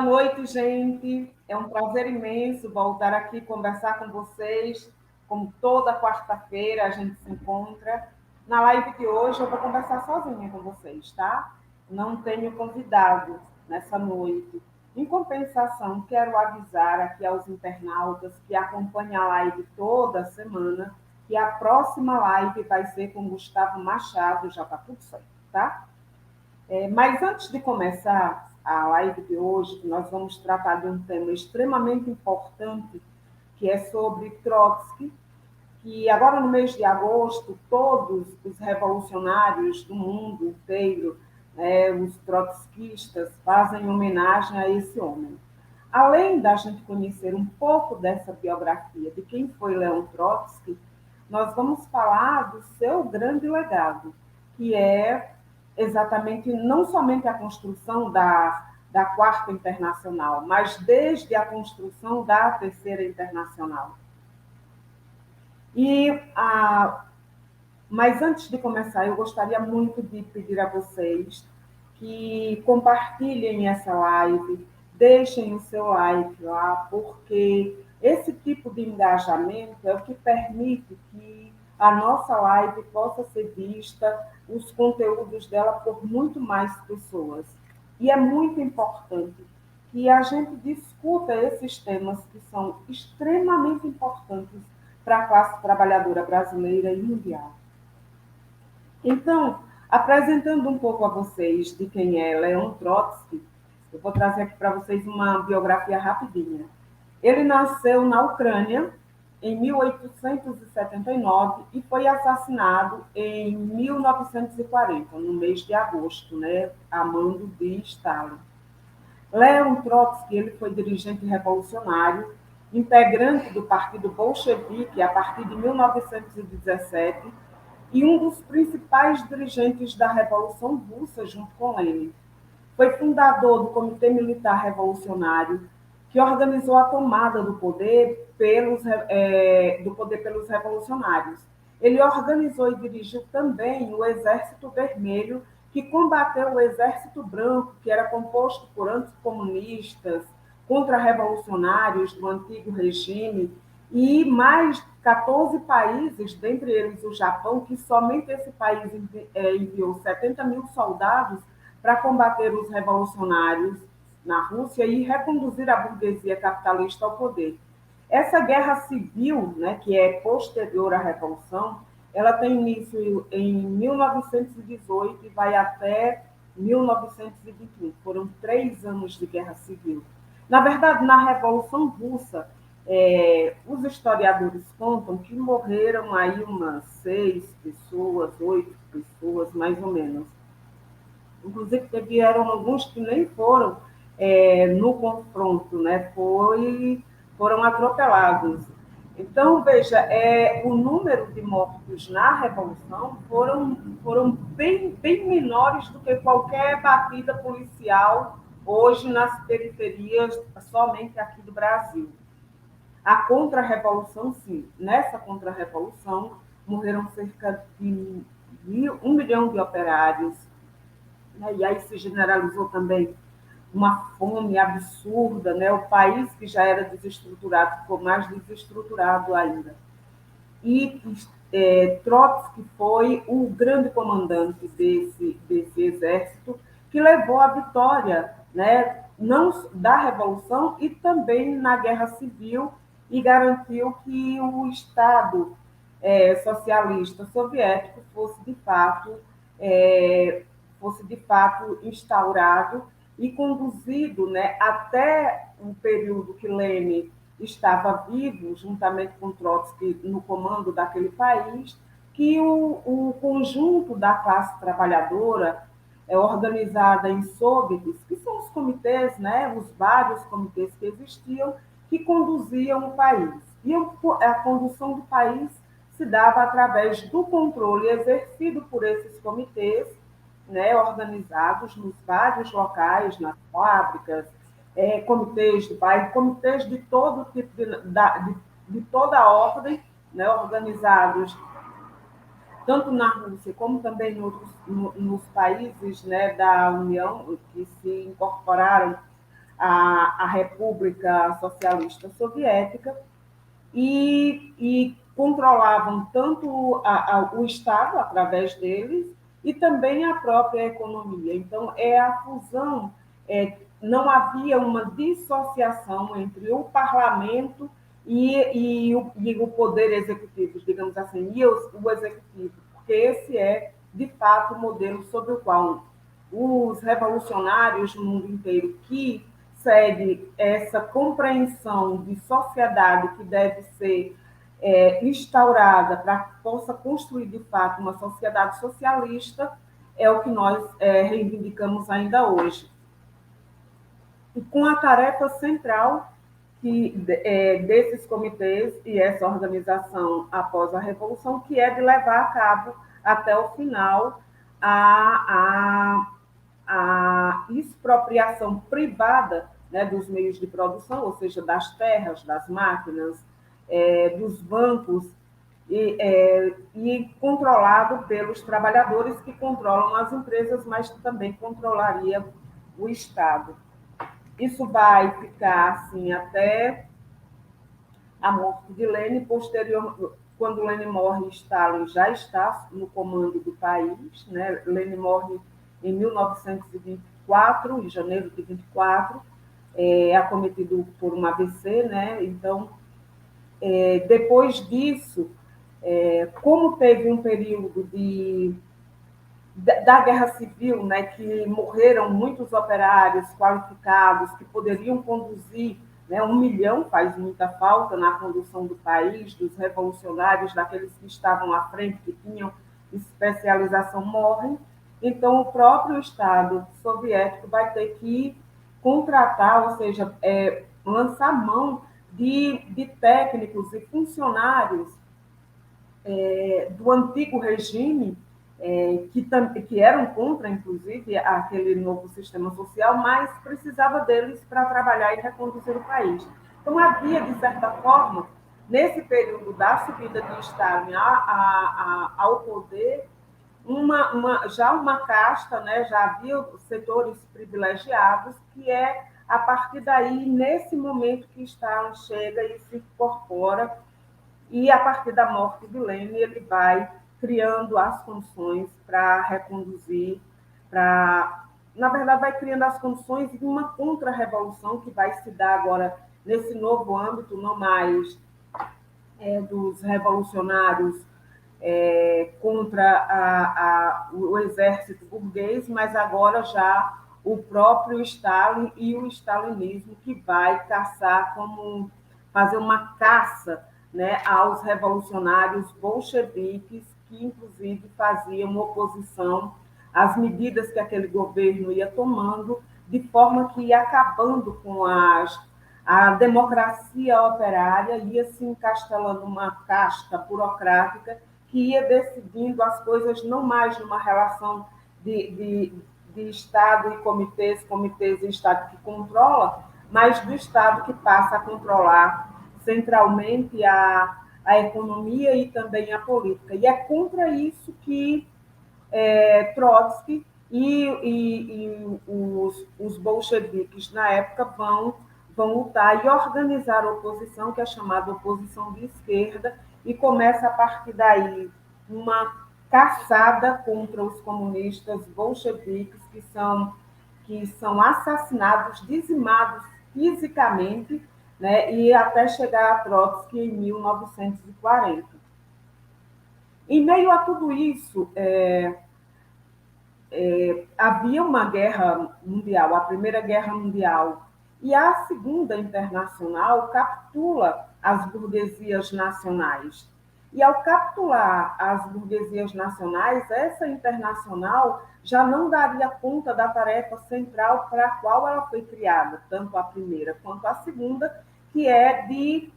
Boa noite, gente. É um prazer imenso voltar aqui conversar com vocês. Como toda quarta-feira a gente se encontra. Na live de hoje eu vou conversar sozinha com vocês, tá? Não tenho convidado nessa noite. Em compensação, quero avisar aqui aos internautas que acompanham a live toda semana que a próxima live vai ser com Gustavo Machado, já está tudo certo, tá? Mas antes de começar a live de hoje, nós vamos tratar de um tema extremamente importante, que é sobre Trotsky, que agora no mês de agosto, todos os revolucionários do mundo inteiro, né, os trotskistas, fazem homenagem a esse homem. Além da gente conhecer um pouco dessa biografia de quem foi Leon Trotsky, nós vamos falar do seu grande legado, que é exatamente não somente a construção da Quarta Internacional, mas desde a construção da Terceira Internacional. E mas antes de começar, eu gostaria muito de pedir a vocês que compartilhem essa live, deixem o seu like lá, porque esse tipo de engajamento é o que permite que a nossa live possa ser vista, os conteúdos dela por muito mais pessoas. E é muito importante que a gente discuta esses temas que são extremamente importantes para a classe trabalhadora brasileira e mundial. Então, apresentando um pouco a vocês de quem é Leon Trotsky, eu vou trazer aqui para vocês uma biografia rapidinha. Ele nasceu na Ucrânia em 1879 e foi assassinado em 1940, no mês de agosto, né, a mando de Stalin. Leon Trotsky ele foi dirigente revolucionário, integrante do Partido Bolchevique a partir de 1917 e um dos principais dirigentes da Revolução Russa junto com Lenin. Foi fundador do Comitê Militar Revolucionário, que organizou a tomada do poder pelos revolucionários. Ele organizou e dirigiu também o Exército Vermelho, que combateu o Exército Branco, que era composto por anticomunistas, contra-revolucionários do antigo regime, e mais 14 países, dentre eles o Japão, que somente esse país enviou 70 mil soldados para combater os revolucionários na Rússia e reconduzir a burguesia capitalista ao poder. Essa guerra civil, né, que é posterior à Revolução, ela tem início em 1918 e vai até 1921. Foram 3 anos de guerra civil. Na verdade, na Revolução Russa, os historiadores contam que morreram aí umas 6 pessoas, 8 pessoas, mais ou menos. Inclusive, tiveram alguns que nem foram no confronto, né? Foram atropelados. Então, veja, o número de mortos na Revolução foram bem menores do que qualquer batida policial hoje nas periferias, somente aqui do Brasil. A contra-revolução, sim. Nessa contra-revolução, morreram cerca de 1 milhão de operários, né? E aí se generalizou também uma fome absurda, né? O país que já era desestruturado ficou mais desestruturado ainda. E Trotsky foi o grande comandante desse exército que levou à vitória, né, não da Revolução e também na Guerra Civil e garantiu que o Estado socialista soviético fosse de fato instaurado e conduzido, né, até um período que Lenin estava vivo, juntamente com Trotsky, no comando daquele país, que o conjunto da classe trabalhadora é organizada em soviets, que são os comitês, né, os vários comitês que existiam, que conduziam o país. E a condução do país se dava através do controle exercido por esses comitês, né, organizados nos vários locais, nas fábricas, comitês de bairro, comitês de todo tipo de toda a ordem, né, organizados tanto na Rússia como também nos países, né, da União que se incorporaram a República Socialista Soviética, e controlavam tanto o Estado, através deles, e também a própria economia. Então, a fusão, não havia uma dissociação entre o parlamento e o poder executivo, digamos assim, o executivo, porque esse é, de fato, o modelo sobre o qual os revolucionários no mundo inteiro que segue essa compreensão de sociedade que deve ser instaurada para que possa construir, de fato, uma sociedade socialista, é o que nós reivindicamos ainda hoje. E com a tarefa central desses comitês e essa organização após a Revolução, que é de levar a cabo até o final a expropriação privada, né, dos meios de produção, ou seja, das terras, das máquinas, dos bancos, e controlado pelos trabalhadores que controlam as empresas, mas também controlaria o Estado. Isso vai ficar assim até a morte de Lenin. Posterior, quando Lenin morre, Stalin já está no comando do país, né? Lenin morre em 1924, em janeiro de 24, acometido por um AVC, né? Então, depois disso, como teve um período da Guerra Civil, né, que morreram muitos operários qualificados que poderiam conduzir, né, 1 milhão faz muita falta na condução do país, dos revolucionários, daqueles que estavam à frente, que tinham especialização, morrem. Então, o próprio Estado soviético vai ter que contratar, ou seja, lançar mão de técnicos e funcionários do antigo regime, que eram contra, inclusive, aquele novo sistema social, mas precisava deles para trabalhar e reconduzir o país. Então, havia, de certa forma, nesse período da subida de Stalin ao poder, já uma casta, né, já havia setores privilegiados, que é a partir daí, nesse momento que Stalin chega e se incorpora, e a partir da morte de Lenin, ele vai criando as condições para reconduzir, na verdade, vai criando as condições de uma contra-revolução que vai se dar agora nesse novo âmbito, não mais dos revolucionários contra o exército burguês, mas agora já o próprio Stalin e o stalinismo, que vai caçar, fazer uma caça, né, aos revolucionários bolcheviques, que inclusive faziam oposição às medidas que aquele governo ia tomando, de forma que ia acabando com a democracia operária, ia se encastelando uma casta burocrática que ia decidindo as coisas não mais numa relação de Estado e comitês e Estado que controla, mas do Estado que passa a controlar centralmente a economia e também a política. E é contra isso que Trotsky e os bolcheviques, na época, vão lutar e organizar a oposição, que é chamada oposição de esquerda, e começa, a partir daí, uma caçada contra os comunistas bolcheviques, que são assassinados, dizimados fisicamente, né, e até chegar a Trotsky em 1940. Em meio a tudo isso, havia uma guerra mundial, a Primeira Guerra Mundial, e a Segunda Internacional capitula as burguesias nacionais. E ao capitular as burguesias nacionais, essa internacional já não daria conta da tarefa central para a qual ela foi criada, tanto a primeira quanto a segunda, que é de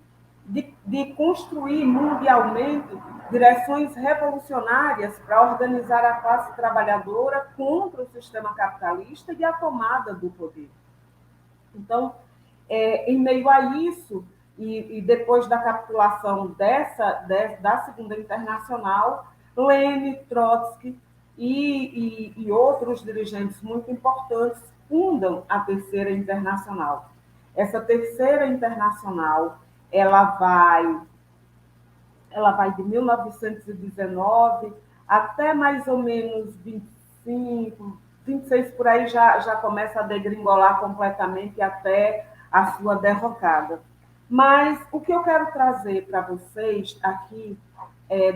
construir mundialmente direções revolucionárias para organizar a classe trabalhadora contra o sistema capitalista e a tomada do poder. Então, em meio a isso, e depois da capitulação da Segunda Internacional, Lenin, Trotsky e outros dirigentes muito importantes fundam a Terceira Internacional. Essa Terceira Internacional, ela vai de 1919 até mais ou menos 25, 26 por aí já começa a degringolar completamente até a sua derrocada. Mas o que eu quero trazer para vocês aqui,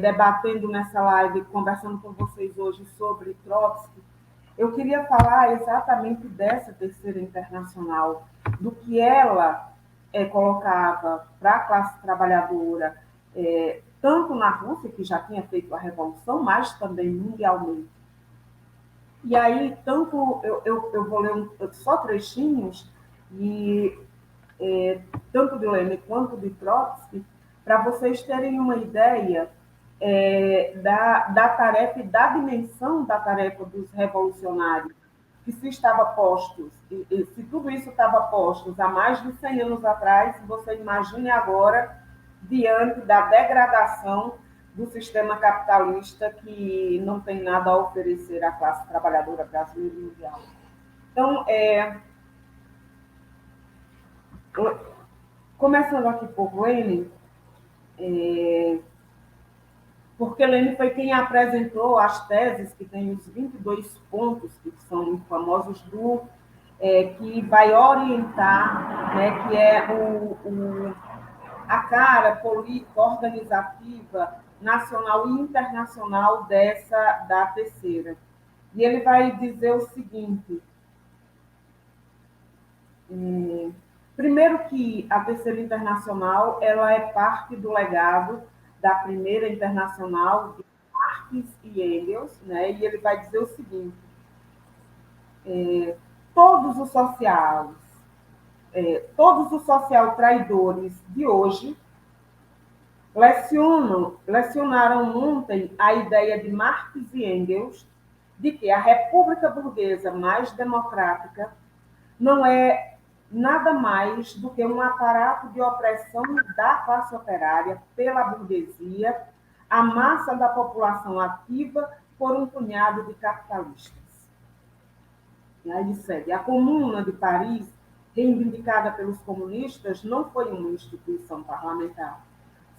debatendo nessa live, conversando com vocês hoje sobre Trotsky, eu queria falar exatamente dessa Terceira Internacional, do que ela colocava para a classe trabalhadora, tanto na Rússia, que já tinha feito a revolução, mas também mundialmente. E aí, tanto eu vou ler só trechinhos, e tanto de Lenin quanto de Trotsky, para vocês terem uma ideia da tarefa e da dimensão da tarefa dos revolucionários, que se estava postos, e se tudo isso estava postos há mais de 100 anos atrás, você imagine agora, diante da degradação do sistema capitalista que não tem nada a oferecer à classe trabalhadora brasileira e mundial. Então, começando aqui por Lenin, porque Lenin foi quem apresentou as teses, que tem os 22 pontos, que são os famosos que vai orientar, né, que é a cara política, organizativa, nacional e internacional da Terceira. E ele vai dizer o seguinte: primeiro que a Terceira Internacional ela é parte do legado da Primeira Internacional de Marx e Engels, né? E ele vai dizer o seguinte: todos os sociais, todos os social traidores de hoje lecionaram ontem a ideia de Marx e Engels de que a república burguesa mais democrática não é nada mais do que um aparato de opressão da classe operária pela burguesia, a massa da população ativa por um punhado de capitalistas. E aí ele segue: a Comuna de Paris, reivindicada pelos comunistas, não foi uma instituição parlamentar.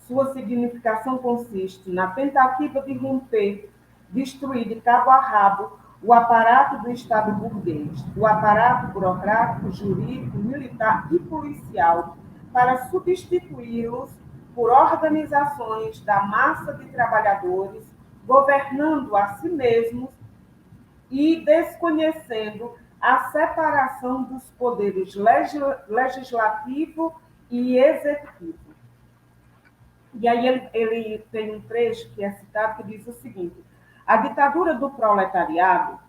Sua significação consiste na tentativa de romper, destruir de cabo a rabo o aparato do Estado burguês, o aparato burocrático, jurídico, militar e policial, para substituí-los por organizações da massa de trabalhadores, governando a si mesmos e desconhecendo a separação dos poderes legislativo e executivo. E aí ele tem um trecho que é citado que diz o seguinte: a ditadura do proletariado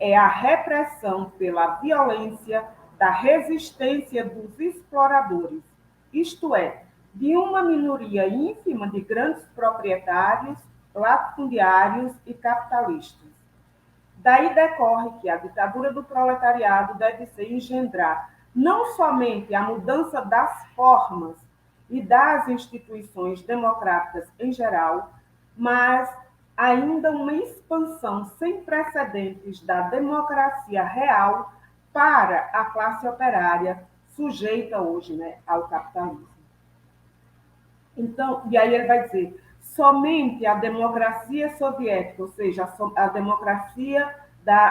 é a repressão pela violência da resistência dos exploradores, isto é, de uma minoria ínfima de grandes proprietários, latifundiários e capitalistas. Daí decorre que a ditadura do proletariado deve ser engendrar não somente a mudança das formas e das instituições democráticas em geral, mas ainda uma expansão sem precedentes da democracia real para a classe operária sujeita hoje, né, ao capitalismo. Então, e aí ele vai dizer: somente a democracia soviética, ou seja, a democracia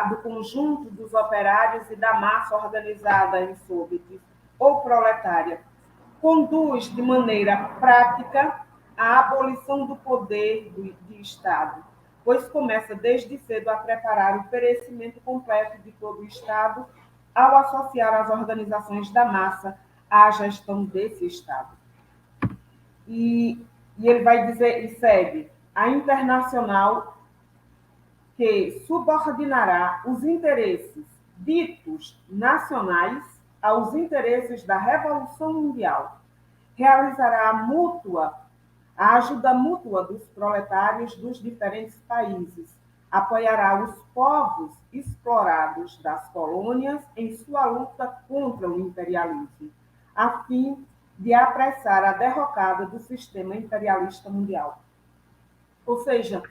do conjunto dos operários e da massa organizada em soviets ou proletária, conduz de maneira prática à abolição do poder de Estado, pois começa desde cedo a preparar o perecimento completo de todo o Estado ao associar as organizações da massa à gestão desse Estado. E ele vai dizer, e segue: a internacional que subordinará os interesses ditos nacionais aos interesses da Revolução Mundial, realizará a ajuda mútua dos proletários dos diferentes países, apoiará os povos explorados das colônias em sua luta contra o imperialismo, a fim de apressar a derrocada do sistema imperialista mundial. Ou seja,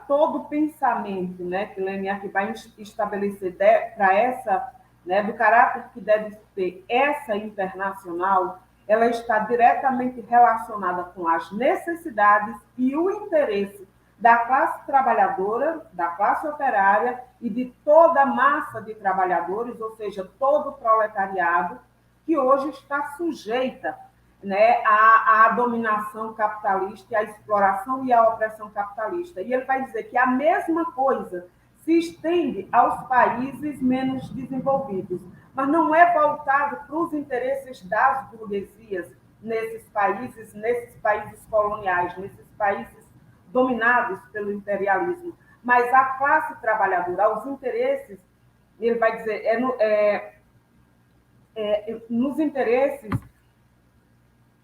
todo o pensamento, né, que Lenin aqui vai estabelecer para essa, né, do caráter que deve ter essa internacional, ela está diretamente relacionada com as necessidades e o interesse da classe trabalhadora, da classe operária e de toda a massa de trabalhadores, ou seja, todo o proletariado, que hoje está sujeita, né, à dominação capitalista, à exploração e à opressão capitalista. E ele vai dizer que a mesma coisa se estende aos países menos desenvolvidos, mas não é voltado para os interesses das burguesias nesses países coloniais, nesses países dominados pelo imperialismo, mas a classe trabalhadora, os interesses, ele vai dizer, nos interesses,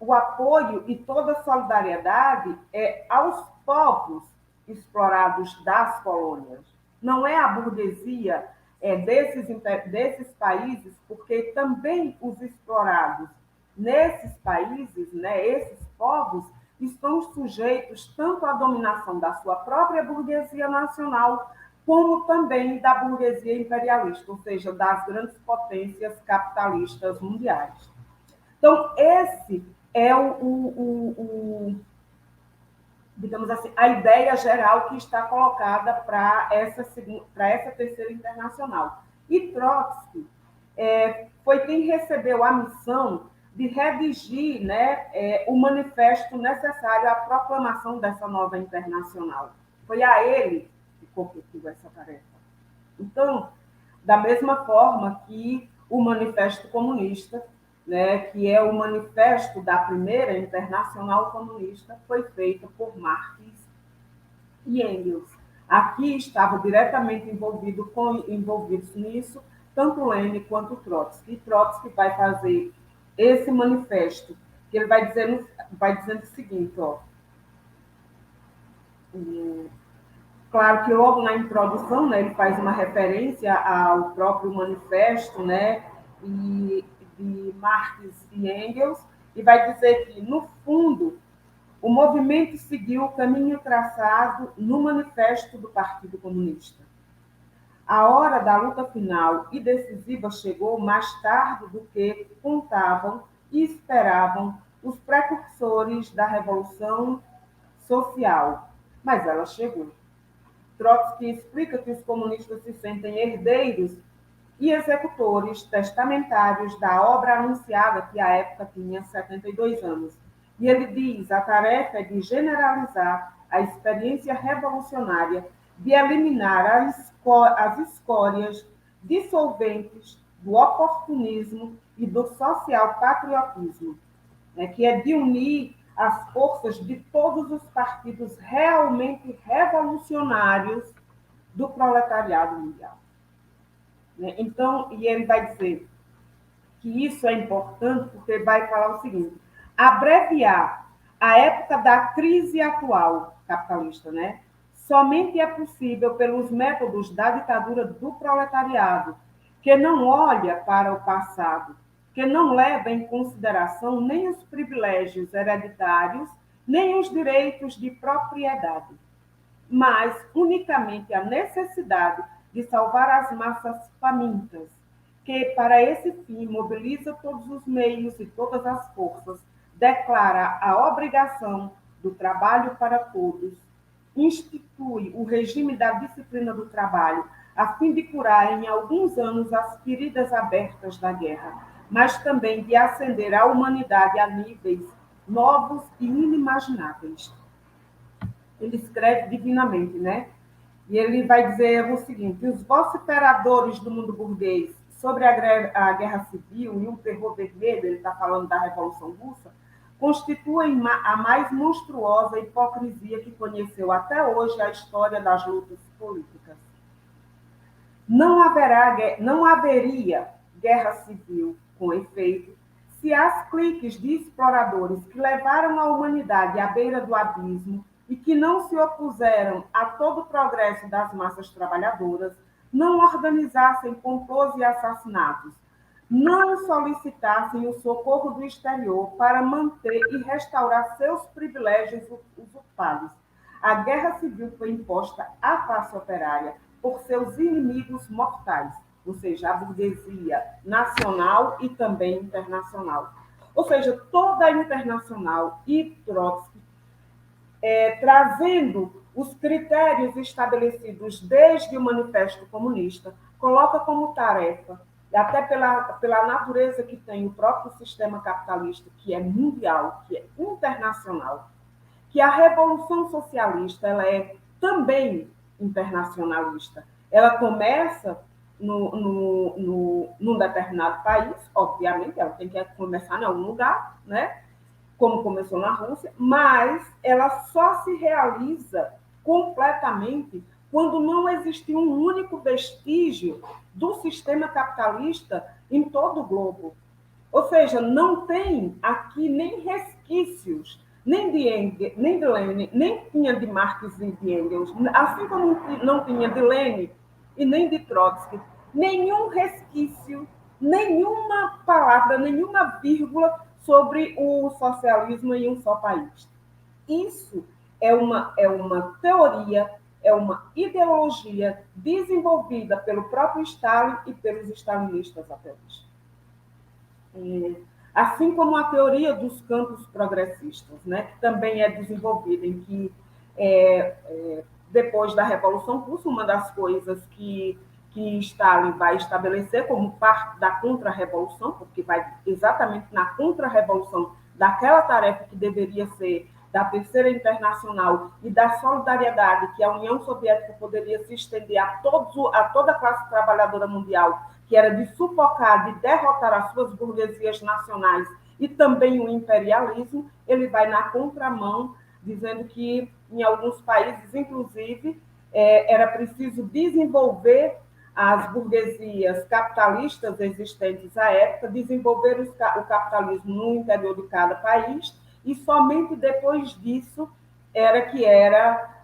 o apoio e toda a solidariedade é aos povos explorados das colônias. Não é a burguesia desses países, porque também os explorados nesses países, né, esses povos, estão sujeitos tanto à dominação da sua própria burguesia nacional, como também da burguesia imperialista, ou seja, das grandes potências capitalistas mundiais. Então, esse é digamos assim, a ideia geral que está colocada para essa terceira internacional. E Trotsky foi quem recebeu a missão de redigir, né, o manifesto necessário à proclamação dessa nova internacional. Foi a ele que competiu essa tarefa. Então, da mesma forma que o Manifesto Comunista, né, que é o manifesto da primeira Internacional Comunista, foi feito por Marx e Engels. Aqui estava diretamente envolvidos nisso tanto Lenin quanto Trotsky. E Trotsky vai fazer esse manifesto, que ele vai dizendo o seguinte, ó. Claro que logo na introdução, né, ele faz uma referência ao próprio manifesto, né, e de Marx e Engels, e vai dizer que, no fundo, o movimento seguiu o caminho traçado no manifesto do Partido Comunista. A hora da luta final e decisiva chegou mais tarde do que contavam e esperavam os precursores da Revolução Social, mas ela chegou. Trotsky explica que os comunistas se sentem herdeiros e executores testamentários da obra anunciada, que à época tinha 72 anos. E ele diz: a tarefa é de generalizar a experiência revolucionária, de eliminar as escórias dissolventes do oportunismo e do social-patriotismo, né, que é de unir as forças de todos os partidos realmente revolucionários do proletariado mundial. Então, e ele vai dizer que isso é importante porque ele vai falar o seguinte: abreviar a época da crise atual capitalista, né? Somente é possível pelos métodos da ditadura do proletariado, que não olha para o passado, que não leva em consideração nem os privilégios hereditários, nem os direitos de propriedade, mas unicamente a necessidade de salvar as massas famintas, que para esse fim mobiliza todos os meios e todas as forças, declara a obrigação do trabalho para todos, institui o regime da disciplina do trabalho, a fim de curar em alguns anos as feridas abertas da guerra, mas também de ascender a humanidade a níveis novos e inimagináveis. Ele escreve divinamente, né? E ele vai dizer o seguinte: os vociferadores do mundo burguês sobre a guerra civil e o terror vermelho, ele está falando da Revolução Russa, constituem a mais monstruosa hipocrisia que conheceu até hoje a história das lutas políticas. Não haveria guerra civil, com efeito, se as cliques de exploradores que levaram a humanidade à beira do abismo e que não se opuseram a todo o progresso das massas trabalhadoras não organizassem complôs e assassinatos, não solicitassem o socorro do exterior para manter e restaurar seus privilégios usurpados, A guerra civil foi imposta à classe operária por seus inimigos mortais, ou seja, a burguesia nacional e também internacional. Ou seja, toda a internacional e Trotsky trazendo os critérios estabelecidos desde o Manifesto Comunista, coloca como tarefa, até pela natureza que tem o próprio sistema capitalista, que é mundial, que é internacional, que a Revolução Socialista ela é também internacionalista. Ela começa num determinado país, obviamente, ela tem que começar em algum lugar, né? Como começou na Rússia, mas ela só se realiza completamente quando não existe um único vestígio do sistema capitalista em todo o globo. Ou seja, não tem aqui nem resquícios, nem de Engels, nem de Lenin, nem tinha de Marx e de Engels, assim como não tinha de Lenin e nem de Trotsky, nenhum resquício, nenhuma palavra, nenhuma vírgula sobre o socialismo em um só país. Isso é uma teoria, é uma ideologia desenvolvida pelo próprio Stalin e pelos stalinistas até hoje. Assim como a teoria dos campos progressistas, né, que também é desenvolvida, em que, depois da Revolução Russa, uma das coisas que Stalin vai estabelecer como parte da contra-revolução, porque vai exatamente na contra-revolução daquela tarefa que deveria ser da Terceira Internacional e da solidariedade que a União Soviética poderia se estender a toda a classe trabalhadora mundial, que era de sufocar, de derrotar as suas burguesias nacionais e também o imperialismo, ele vai na contramão, dizendo que em alguns países, inclusive, era preciso desenvolver as burguesias capitalistas existentes à época, desenvolver o capitalismo no interior de cada país, e somente depois disso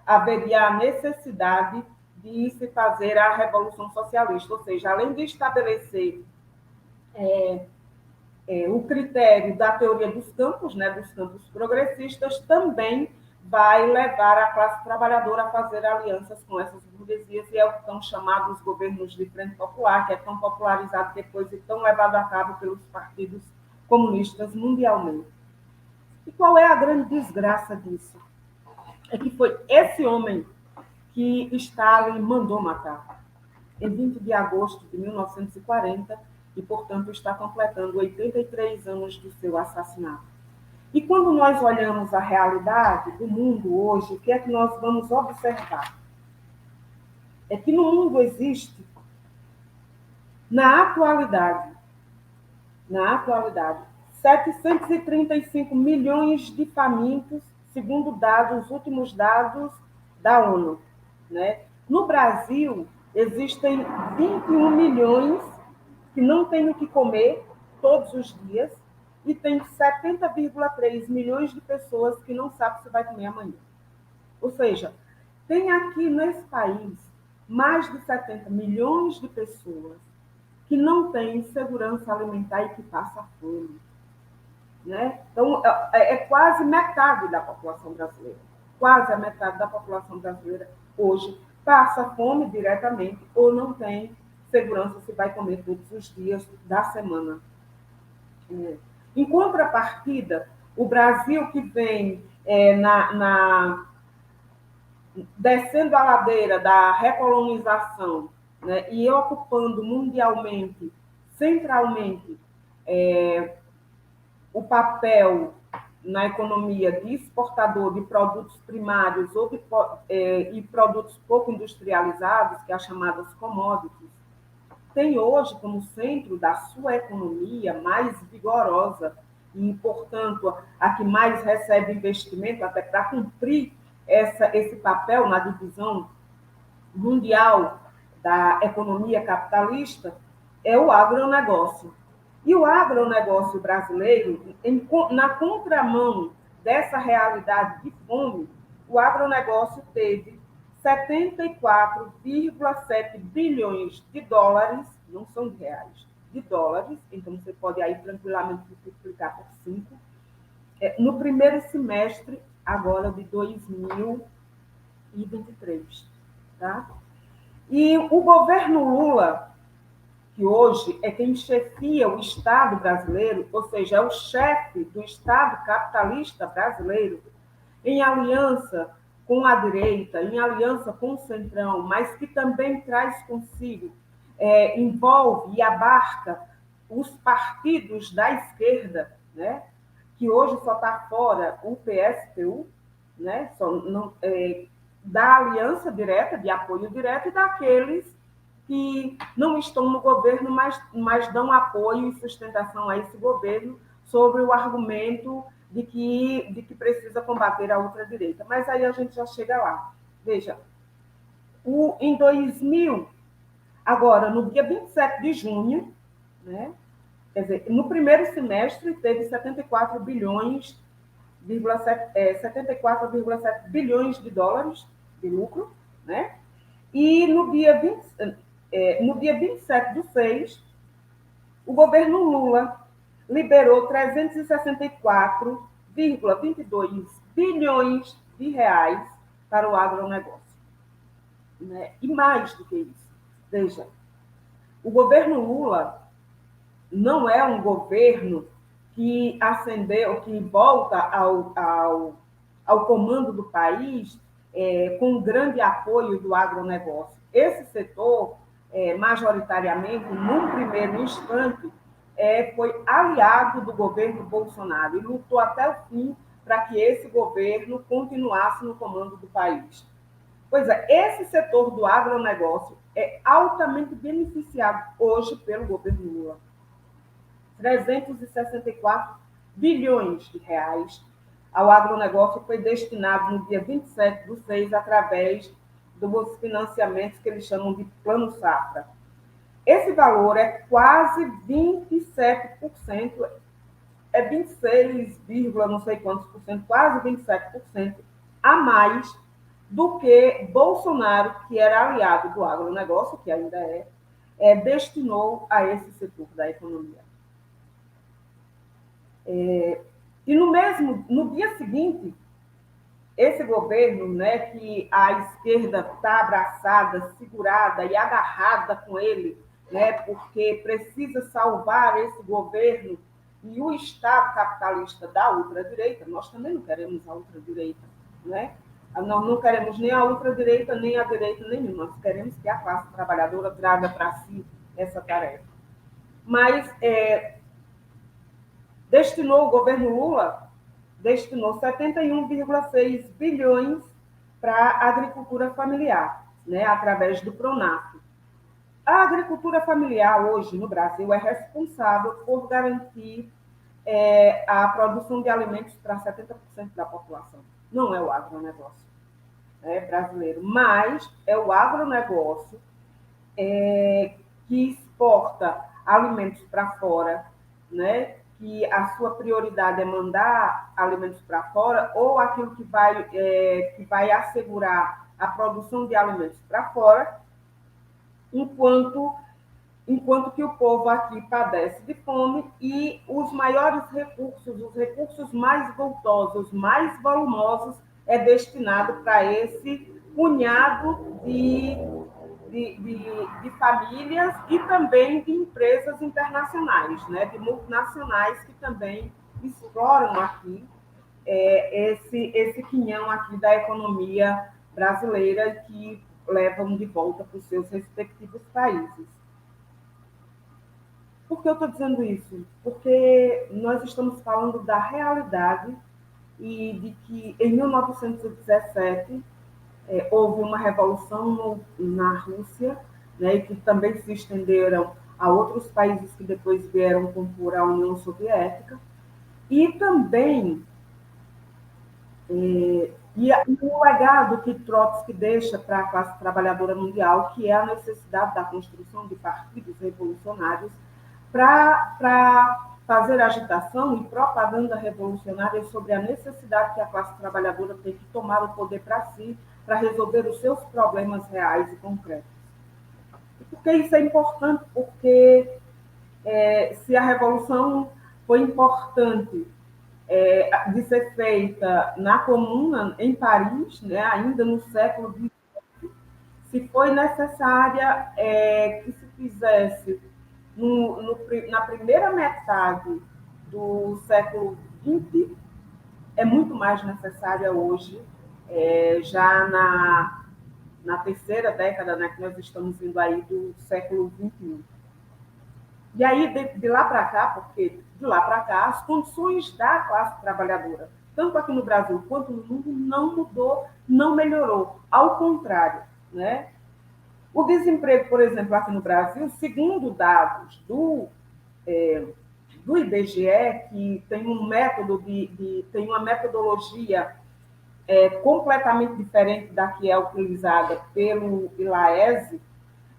haveria a necessidade de se fazer a Revolução Socialista, ou seja, além de estabelecer o critério da teoria dos campos, né, dos campos progressistas, também vai levar a classe trabalhadora a fazer alianças com essas burguesias, e é o tão chamados governos de frente popular, que é tão popularizado depois e tão levado a cabo pelos partidos comunistas mundialmente. E qual é a grande desgraça disso? É que foi esse homem que Stalin mandou matar em 20 de agosto de 1940 e, portanto, está completando 83 anos do seu assassinato. E quando nós olhamos a realidade do mundo hoje, o que é que nós vamos observar? É que no mundo existe, na atualidade, 735 milhões de famintos, segundo os últimos dados da ONU. Né? No Brasil, existem 21 milhões que não têm o que comer todos os dias e tem 70,3 milhões de pessoas que não sabem se vai comer amanhã. Ou seja, tem aqui nesse país mais de 70 milhões de pessoas que não têm segurança alimentar e que passam fome. Né? Então, é quase metade da população brasileira. Quase a metade da população brasileira hoje passa fome diretamente ou não tem segurança se vai comer todos os dias da semana. Em contrapartida, o Brasil que vem descendo a ladeira da recolonização, né, e ocupando mundialmente, centralmente, o papel na economia de exportador de produtos primários e produtos pouco industrializados, que é as chamadas commodities, tem hoje como centro da sua economia mais vigorosa e, portanto, a que mais recebe investimento até para cumprir esse papel na divisão mundial da economia capitalista, é o agronegócio. E o agronegócio brasileiro, na contramão dessa realidade de fome, o agronegócio teve 74,7 bilhões de dólares, não são de reais, de dólares, então você pode aí tranquilamente multiplicar por 5, no primeiro semestre agora de 2022. 2023. Tá? E o governo Lula, que hoje é quem chefia o Estado brasileiro, ou seja, é o chefe do Estado capitalista brasileiro, em aliança com a direita, em aliança com o centrão, mas que também traz consigo, envolve e abarca os partidos da esquerda, né? Que hoje só está fora o PSTU, né? Só não, da aliança direta, de apoio direto, e daqueles que não estão no governo, mas dão apoio e sustentação a esse governo sobre o argumento de que precisa combater a ultradireita. Mas aí a gente já chega lá. Veja, em 2000, agora, no dia 27 de junho, né, quer dizer, no primeiro semestre teve 74 bilhões, 74,7 bilhões de dólares de lucro, né? E no dia 27/6, o governo Lula liberou 364,22 bilhões de reais para o agronegócio. Né? E mais do que isso, veja, o governo Lula não é um governo que ascendeu, que volta ao comando do país com grande apoio do agronegócio. Esse setor, majoritariamente, num primeiro instante, foi aliado do governo Bolsonaro e lutou até o fim para que esse governo continuasse no comando do país. Pois é, esse setor do agronegócio é altamente beneficiado hoje pelo governo Lula. 364 bilhões de reais ao agronegócio foi destinado no dia 27/6 através dos financiamentos que eles chamam de Plano Safra. Esse valor é quase 27%, é 26, não sei quantos por cento, quase 27% a mais do que Bolsonaro, que era aliado do agronegócio, que ainda destinou a esse setor da economia. E no dia seguinte, esse governo, né, que a esquerda está abraçada, segurada e agarrada com ele, né, porque precisa salvar esse governo e o Estado capitalista da ultradireita. Nós também não queremos a ultradireita, né? Nós não queremos nem a ultradireita, nem a direita nenhuma. Nós queremos que a classe trabalhadora traga para si essa tarefa. Mas o governo Lula destinou 71,6 bilhões para a agricultura familiar, né, através do Pronaf. A agricultura familiar hoje no Brasil é responsável por garantir a produção de alimentos para 70% da população. Não é o agronegócio brasileiro, mas é o agronegócio que exporta alimentos para fora, né? Que a sua prioridade é mandar alimentos para fora, ou aquilo que vai assegurar a produção de alimentos para fora, enquanto que o povo aqui padece de fome e os maiores recursos, os recursos mais vultosos, mais volumosos, é destinado para esse punhado de famílias e também de empresas internacionais, né, de multinacionais que também exploram aqui esse quinhão aqui da economia brasileira que levam de volta para os seus respectivos países. Por que eu estou dizendo isso? Porque nós estamos falando da realidade e de que em 1917 houve uma revolução na Rússia, né, que também se estenderam a outros países que depois vieram compor a União Soviética, e também e o legado que Trotsky deixa para a classe trabalhadora mundial, que é a necessidade da construção de partidos revolucionários para fazer agitação e propaganda revolucionária sobre a necessidade que a classe trabalhadora tem que tomar o poder para si, para resolver os seus problemas reais e concretos. E por que isso é importante? Porque se a revolução foi importante de ser feita na Comuna, em Paris, né, ainda no século XX, se foi necessária que se fizesse na primeira metade do século XX, é muito mais necessária hoje, já na terceira década, né, que nós estamos indo aí do século XXI. E aí, de lá para cá, porque de lá para cá, as condições da classe trabalhadora, tanto aqui no Brasil quanto no mundo, não mudou, não melhorou. Ao contrário, né? O desemprego, por exemplo, aqui no Brasil, segundo dados do IBGE, que tem um método tem uma metodologia completamente diferente da que é utilizada pelo ILAESE,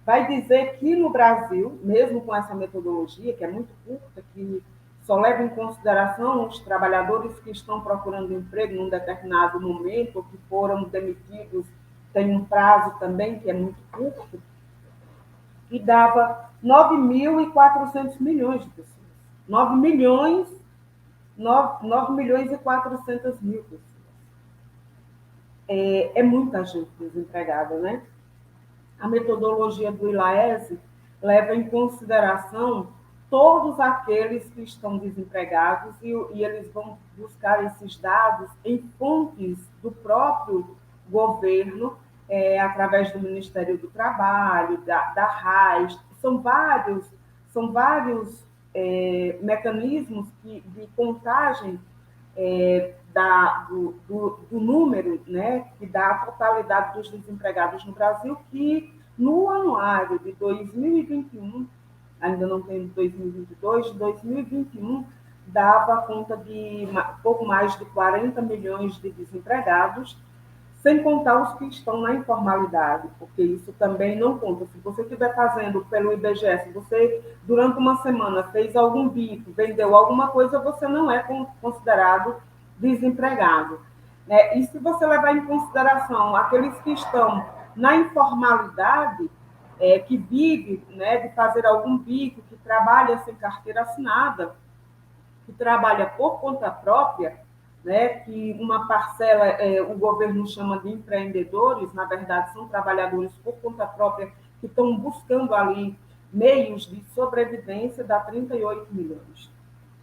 vai dizer que no Brasil, mesmo com essa metodologia, que é muito curta, que só leva em consideração os trabalhadores que estão procurando emprego num determinado momento, ou que foram demitidos, tem um prazo também que é muito curto, e dava 9.400 milhões de pessoas. 9 milhões, 9 milhões e 400 mil pessoas. É muita gente desempregada, né? A metodologia do ILAESE leva em consideração todos aqueles que estão desempregados e eles vão buscar esses dados em fontes do próprio governo, através do Ministério do Trabalho, da RAIS. São vários mecanismos de contagem do número, né, que dá a totalidade dos desempregados no Brasil, que no anuário de 2021, ainda não tem 2022, 2021 dava conta de pouco mais de 40 milhões de desempregados, sem contar os que estão na informalidade, porque isso também não conta. Se você estiver fazendo pelo IBGE, se você, durante uma semana, fez algum bico, vendeu alguma coisa, você não é considerado desempregado. E se você levar em consideração aqueles que estão na informalidade, que vive, né, de fazer algum bico, que trabalha sem carteira assinada, que trabalha por conta própria, né, que uma parcela o governo chama de empreendedores, na verdade são trabalhadores por conta própria que estão buscando ali meios de sobrevivência, dá 38 milhões.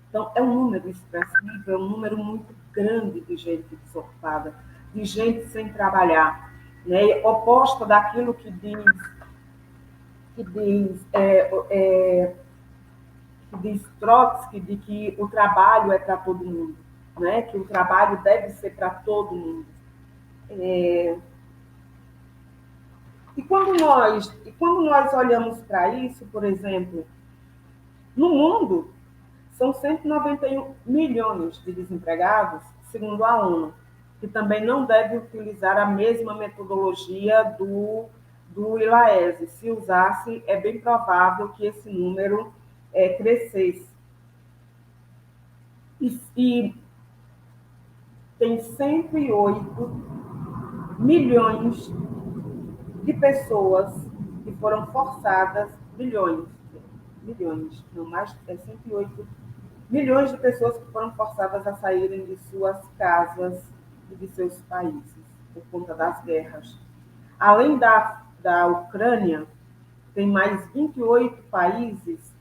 Então, é um número expressivo, é um número muito grande de gente desocupada, de gente sem trabalhar, né, oposta daquilo que diz Trotsky, de que o trabalho é para todo mundo, né? Que o trabalho deve ser para todo mundo. E quando nós olhamos para isso, por exemplo, no mundo, são 191 milhões de desempregados, segundo a ONU, que também não deve utilizar a mesma metodologia do ILAESE. Se usasse, é bem provável que esse número crescesse. E tem 108 milhões de pessoas que foram forçadas, milhões, não mais, 108 milhões de pessoas que foram forçadas a saírem de suas casas e de seus países por conta das guerras. Além da Ucrânia, tem mais 28 países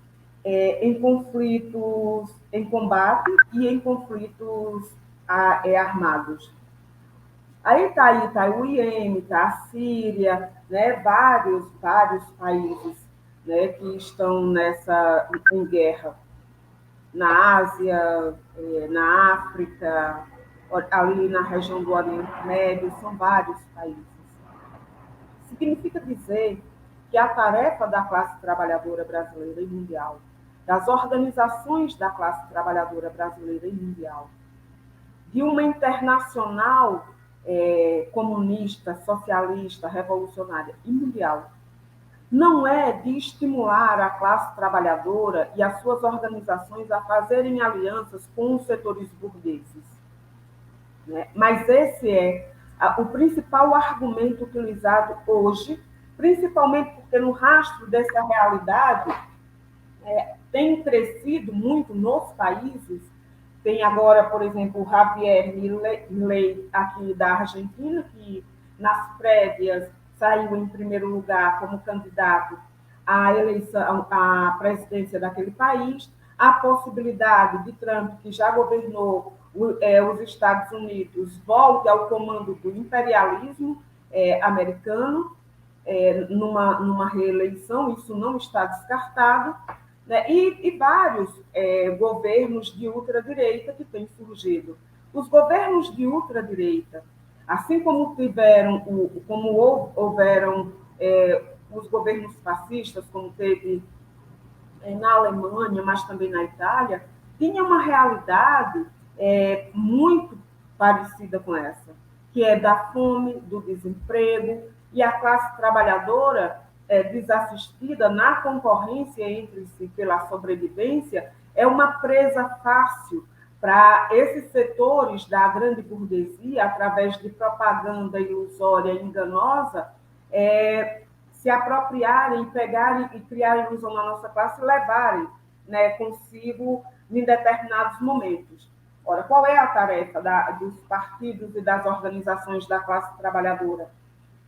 em conflitos, em combate e em conflitos armados. Aí está o Iêmen, está a Síria, né, vários países, né, que estão em guerra. Na Ásia, na África, ali na região do Oriente Médio, são vários países. Significa dizer que a tarefa da classe trabalhadora brasileira e mundial, das organizações da classe trabalhadora brasileira e mundial, de uma internacional comunista, socialista, revolucionária e mundial, não é de estimular a classe trabalhadora e as suas organizações a fazerem alianças com os setores burgueses, né? Mas esse é o principal argumento utilizado hoje, principalmente porque no rastro dessa realidade tem crescido muito nos países Tem agora, por exemplo, o Javier Milei, aqui da Argentina, que nas prévias saiu em primeiro lugar como candidato à eleição, à presidência daquele país. A possibilidade de Trump, que já governou os Estados Unidos, volte ao comando do imperialismo americano, numa reeleição, isso não está descartado, né? E vários governos de ultradireita que têm surgido. Os governos de ultradireita, assim como houveram os governos fascistas, como teve na Alemanha, mas também na Itália, tinha uma realidade muito parecida com essa, que é da fome, do desemprego, e a classe trabalhadora desassistida na concorrência entre si pela sobrevivência é uma presa fácil para esses setores da grande burguesia, através de propaganda ilusória e enganosa, se apropriarem, pegarem e criarem ilusão na nossa classe e levarem, né, consigo em determinados momentos. Ora, qual é a tarefa dos partidos e das organizações da classe trabalhadora?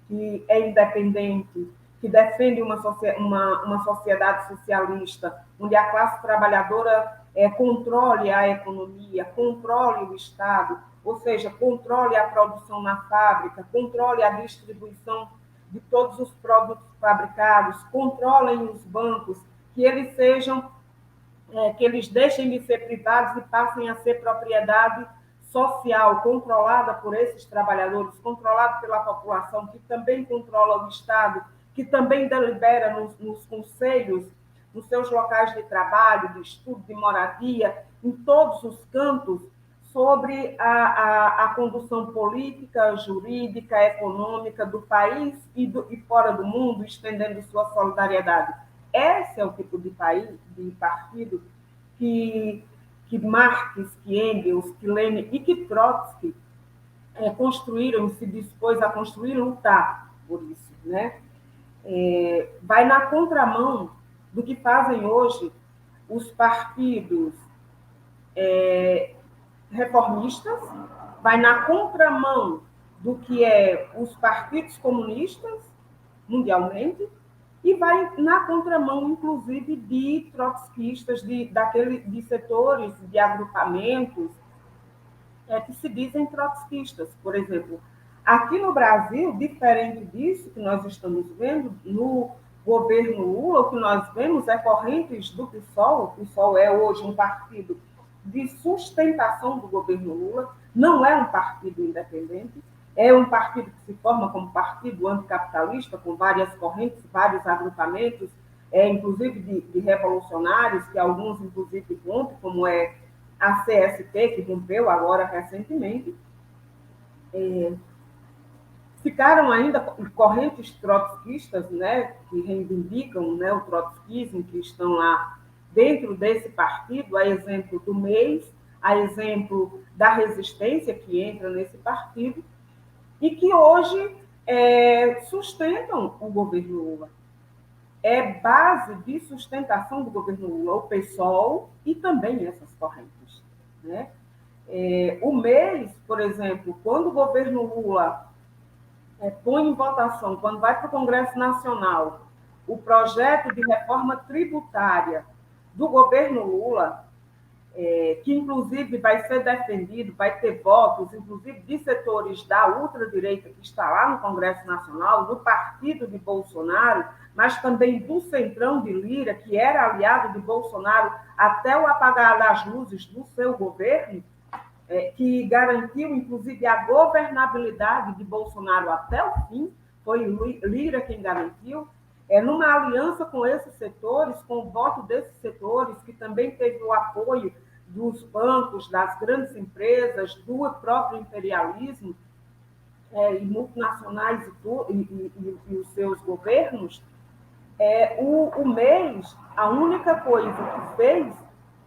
Que é independente, que defende uma sociedade socialista, onde a classe trabalhadora controle a economia, controle o Estado, ou seja, controle a produção na fábrica, controle a distribuição de todos os produtos fabricados, controlem os bancos, que eles sejam, que eles deixem de ser privados e passem a ser propriedade social, controlada por esses trabalhadores, controlada pela população, que também controla o Estado, que também delibera nos conselhos, nos seus locais de trabalho, de estudo, de moradia, em todos os cantos, sobre a condução política, jurídica, econômica do país e fora do mundo, estendendo sua solidariedade. Esse é o tipo de partido que Marx, que Engels, que Lenin e que Trotsky construíram, se dispôs a construir e lutar por isso, né? Vai na contramão do que fazem hoje os partidos reformistas, vai na contramão do que os partidos comunistas mundialmente, e vai na contramão, inclusive, de trotskistas, de setores, de agrupamentos que se dizem trotskistas. Por exemplo, aqui no Brasil, diferente disso que nós estamos vendo, no governo Lula, o que nós vemos é correntes do PSOL. O PSOL é hoje um partido de sustentação do governo Lula, não é um partido independente, é um partido que se forma como partido anticapitalista, com várias correntes, vários agrupamentos, inclusive de revolucionários, que alguns, inclusive, rompem, como é a CSP, que rompeu agora recentemente. Ficaram ainda correntes trotskistas, né, que reivindicam, né, o trotskismo, que estão lá dentro desse partido, a exemplo do MEIS, a exemplo da resistência que entra nesse partido, e que hoje sustentam o governo Lula. É base de sustentação do governo Lula, o PSOL e também essas correntes, né? O MEIS, por exemplo, quando o governo Lula põe em votação, quando vai para o Congresso Nacional, o projeto de reforma tributária do governo Lula, que inclusive vai ser defendido, vai ter votos, inclusive de setores da ultradireita que está lá no Congresso Nacional, do partido de Bolsonaro, mas também do Centrão de Lira, que era aliado de Bolsonaro até o apagar das luzes do seu governo, que garantiu, inclusive, a governabilidade de Bolsonaro até o fim, foi Lira quem garantiu, numa aliança com esses setores, com o voto desses setores, que também teve o apoio dos bancos, das grandes empresas, do próprio imperialismo, e multinacionais e os seus governos, o MEIS, a única coisa que fez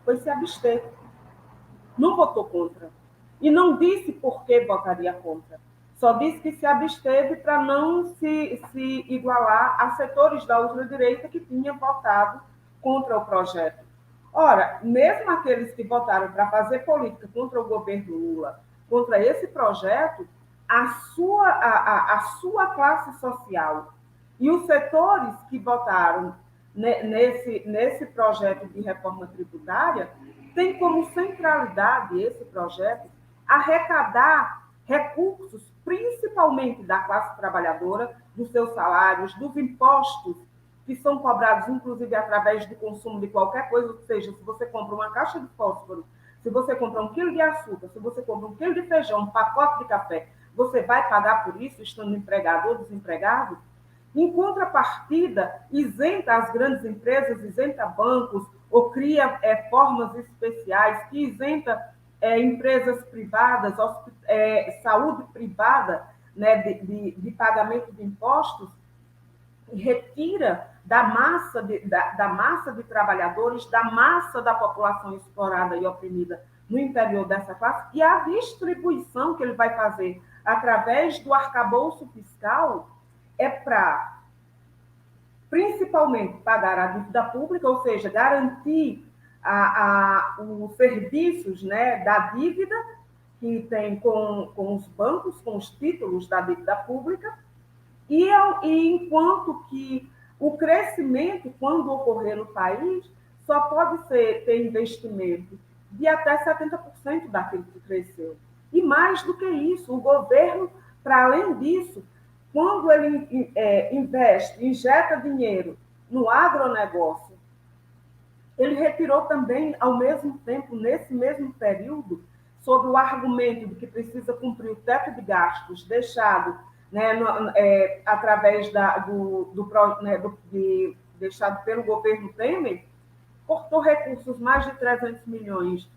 foi se abster. Não votou contra. E não disse por que votaria contra. Só disse que se absteve para não se igualar a setores da ultradireita que tinham votado contra o projeto. Ora, mesmo aqueles que votaram para fazer política contra o governo Lula, contra esse projeto, a sua classe social e os setores que votaram nesse projeto de reforma tributária têm como centralidade esse projeto arrecadar recursos, principalmente da classe trabalhadora, dos seus salários, dos impostos que são cobrados, inclusive, através do consumo de qualquer coisa, ou seja, se você compra uma caixa de fósforo, se você compra 1 quilo de açúcar, se você compra 1 quilo de feijão, um pacote de café, você vai pagar por isso, estando empregado ou desempregado? Em contrapartida, isenta as grandes empresas, isenta bancos, ou cria formas especiais que isenta empresas privadas, saúde privada, né, de pagamento de impostos, retira da massa de trabalhadores, da massa da população explorada e oprimida no interior dessa classe, e a distribuição que ele vai fazer através do arcabouço fiscal é para, principalmente, pagar a dívida pública, ou seja, garantir os serviços, né, da dívida que tem com os bancos, com os títulos da dívida pública, e enquanto que o crescimento, quando ocorrer no país, só pode ter investimento de até 70% daquilo que cresceu. E mais do que isso, o governo, para além disso, quando ele investe, injeta dinheiro no agronegócio, ele retirou também, ao mesmo tempo, nesse mesmo período, sob o argumento de que precisa cumprir o teto de gastos deixado, né, através deixado pelo governo Temer, cortou recursos, mais de 300 milhões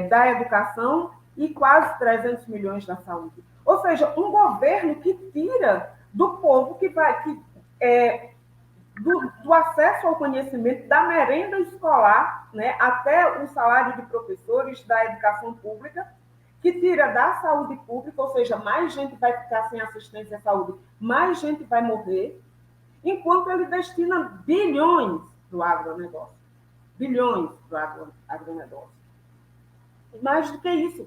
da educação e quase 300 milhões da saúde. Ou seja, um governo que tira do povo, do acesso ao conhecimento, da merenda escolar, né, até o salário de professores da educação pública, que tira da saúde pública, ou seja, mais gente vai ficar sem assistência à saúde, mais gente vai morrer, enquanto ele destina bilhões do agronegócio. Bilhões do agronegócio. Mais do que isso,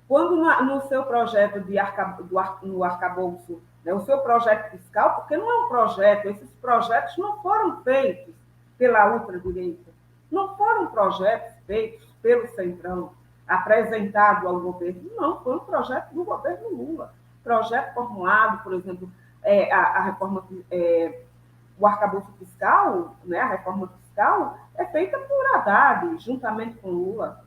quando no seu projeto no arcabouço, né, o seu projeto fiscal, porque não é um projeto, esses projetos não foram feitos pela ultradireita, não foram projetos feitos pelo Centrão, apresentado ao governo, não, foi um projeto do governo Lula, projeto formulado, por exemplo, a reforma, o arcabouço fiscal, né, a reforma fiscal, é feita por Haddad, juntamente com Lula,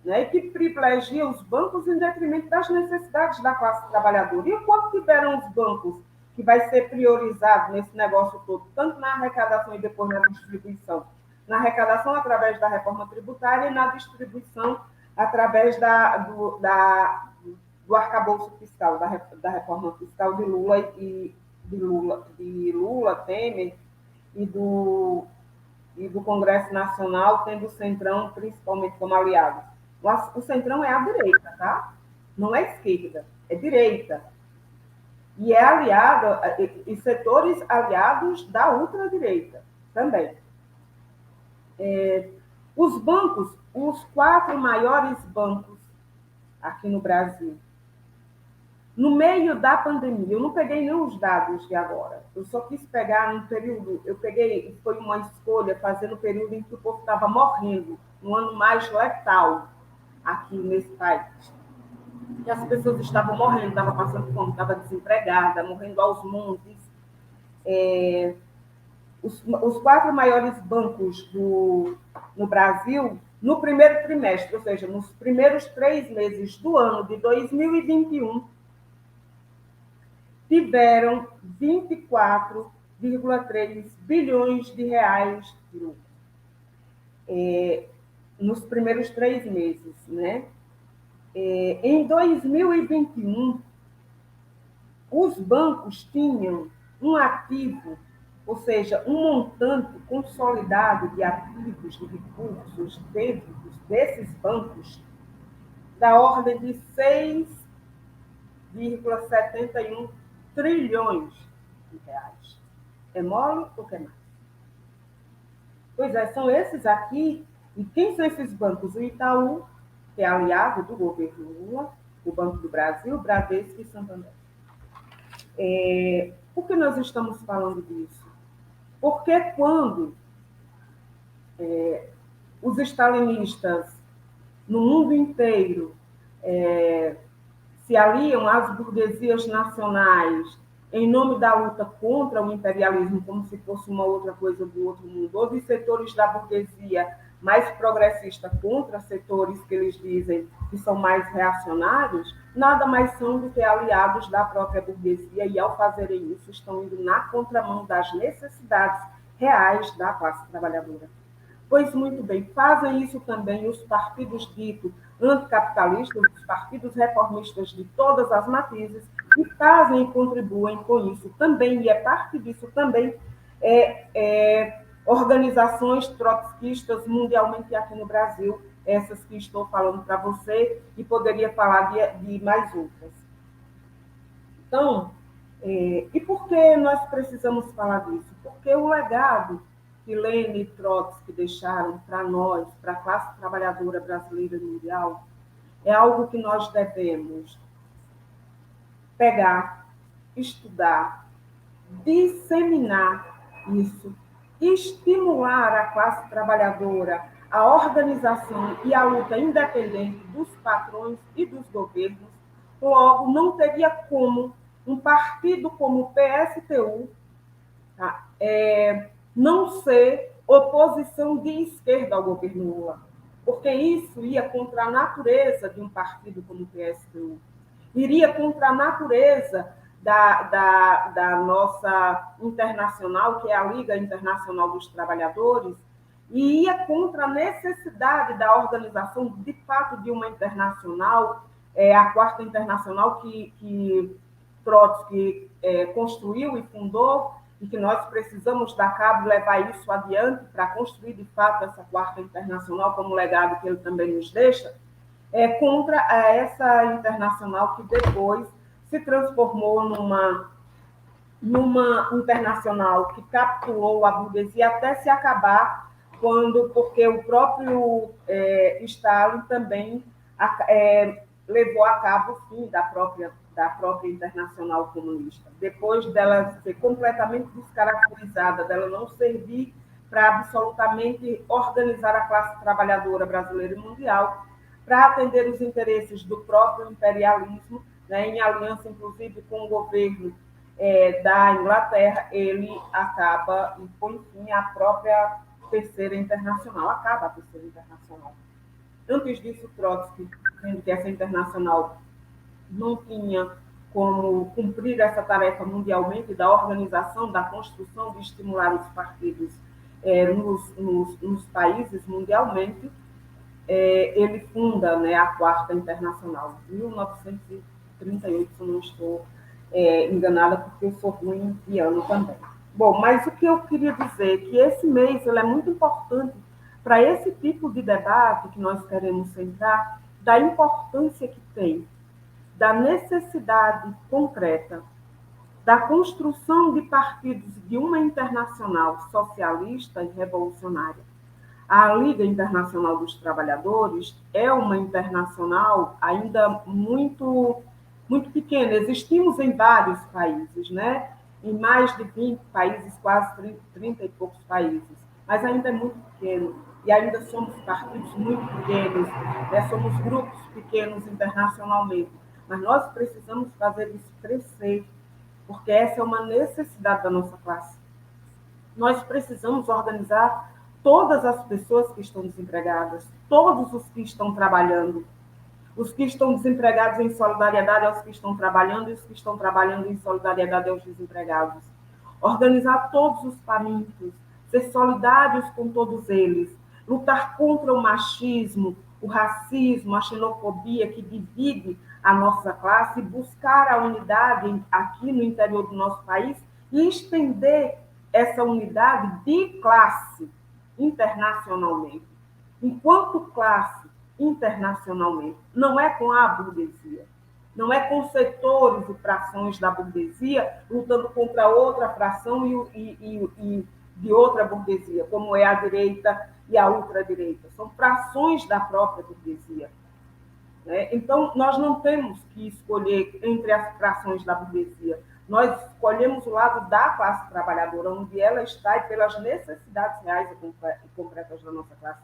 né, e que privilegia os bancos em detrimento das necessidades da classe trabalhadora. E quando tiveram os bancos, que vai ser priorizado nesse negócio todo, tanto na arrecadação e depois na distribuição, na arrecadação através da reforma tributária e na distribuição através do arcabouço fiscal, da reforma fiscal de Lula, Temer e do Congresso Nacional, tendo o Centrão principalmente como aliado. O Centrão é a direita, tá? Não é esquerda, é direita. E é aliado, e setores aliados da ultradireita também. Os bancos, os 4 maiores bancos aqui no Brasil, no meio da pandemia, eu não peguei nem os dados de agora, eu só quis pegar um período, foi uma escolha fazer no período em que o povo estava morrendo, um ano mais letal aqui nesse país. E as pessoas estavam morrendo, estavam passando fome, estavam desempregadas, morrendo aos montes. Os 4 maiores bancos no Brasil, no primeiro trimestre, ou seja, nos primeiros 3 meses do ano de 2021, tiveram 24,3 bilhões de reais de lucro. Nos primeiros 3 meses, né? Em 2021, os bancos tinham um ativo, ou seja, um montante consolidado de ativos, de recursos desses bancos, da ordem de 6,71 trilhões de reais. É mole ou que é mais? Pois é, são esses aqui E quem são esses bancos? O Itaú, que é aliado do governo Lula, o Banco do Brasil, o Bradesco e Santander. Por que nós estamos falando disso? Porque quando os stalinistas no mundo inteiro se aliam às burguesias nacionais em nome da luta contra o imperialismo, como se fosse uma outra coisa do outro mundo, ou de setores da burguesia mais progressista contra setores que eles dizem que são mais reacionários, nada mais são do que aliados da própria burguesia, e ao fazerem isso estão indo na contramão das necessidades reais da classe trabalhadora. Pois muito bem, fazem isso também os partidos ditos anticapitalistas, os partidos reformistas de todas as matizes, e fazem e contribuem com isso também, e é parte disso também, organizações trotskistas mundialmente aqui no Brasil, essas que estou falando para você, e poderia falar de mais outras. Então, e por que nós precisamos falar disso? Porque o legado que Lenin e Trotsky deixaram para nós, para a classe trabalhadora brasileira e mundial, é algo que nós devemos pegar, estudar, disseminar isso, estimular a classe trabalhadora, a organização e a luta independente dos patrões e dos governos. Logo, não teria como um partido como o PSTU, tá, não ser oposição de esquerda ao governo Lula, porque isso ia contra a natureza de um partido como o PSTU, iria contra a natureza da nossa internacional, que é a Liga Internacional dos Trabalhadores, e ia contra a necessidade da organização, de fato, de uma internacional, a Quarta Internacional que Trotsky construiu e fundou, e que nós precisamos dar cabo e levar isso adiante para construir, de fato, essa Quarta Internacional como legado que ele também nos deixa, contra essa internacional que depois se transformou numa internacional que capturou a burguesia até se acabar, porque o próprio Stalin também levou a cabo o fim da própria Internacional Comunista. Depois dela ser completamente descaracterizada, dela não servir para absolutamente organizar a classe trabalhadora brasileira e mundial, para atender os interesses do próprio imperialismo, né, em aliança, inclusive, com o governo da Inglaterra, ele acaba e põe fim à própria Terceira Internacional. Acaba a Terceira Internacional. Antes disso, Trotsky, vendo que essa internacional não tinha como cumprir essa tarefa mundialmente da organização, da construção, de estimular os partidos nos países mundialmente, ele funda, né, a Quarta Internacional, em 1938, se não estou enganada, porque eu sou ruim em ano também. Bom, mas o que eu queria dizer é que esse mês ele é muito importante para esse tipo de debate que nós queremos centrar, da importância que tem, da necessidade concreta da construção de partidos de uma internacional socialista e revolucionária. A Liga Internacional dos Trabalhadores é uma internacional ainda muito, muito pequena. Existimos em vários países, né? Em mais de 20 países, quase 30 e poucos países, mas ainda é muito pequeno. E ainda somos partidos muito pequenos, né? Somos grupos pequenos internacionalmente. Mas nós precisamos fazer isso crescer, porque essa é uma necessidade da nossa classe. Nós precisamos organizar todas as pessoas que estão desempregadas, todos os que estão trabalhando, os que estão desempregados em solidariedade aos que estão trabalhando e os que estão trabalhando em solidariedade aos desempregados. Organizar todos os famintos, ser solidários com todos eles, lutar contra o machismo, o racismo, a xenofobia que divide a nossa classe, buscar a unidade aqui no interior do nosso país e estender essa unidade de classe internacionalmente, enquanto classe internacionalmente. Não é com a burguesia, não é com setores e frações da burguesia lutando contra outra fração e de outra burguesia, como é a direita e a ultradireita. São frações da própria burguesia. Né? Então, nós não temos que escolher entre as frações da burguesia. Nós escolhemos o lado da classe trabalhadora, onde ela está e pelas necessidades reais e concretas da nossa classe.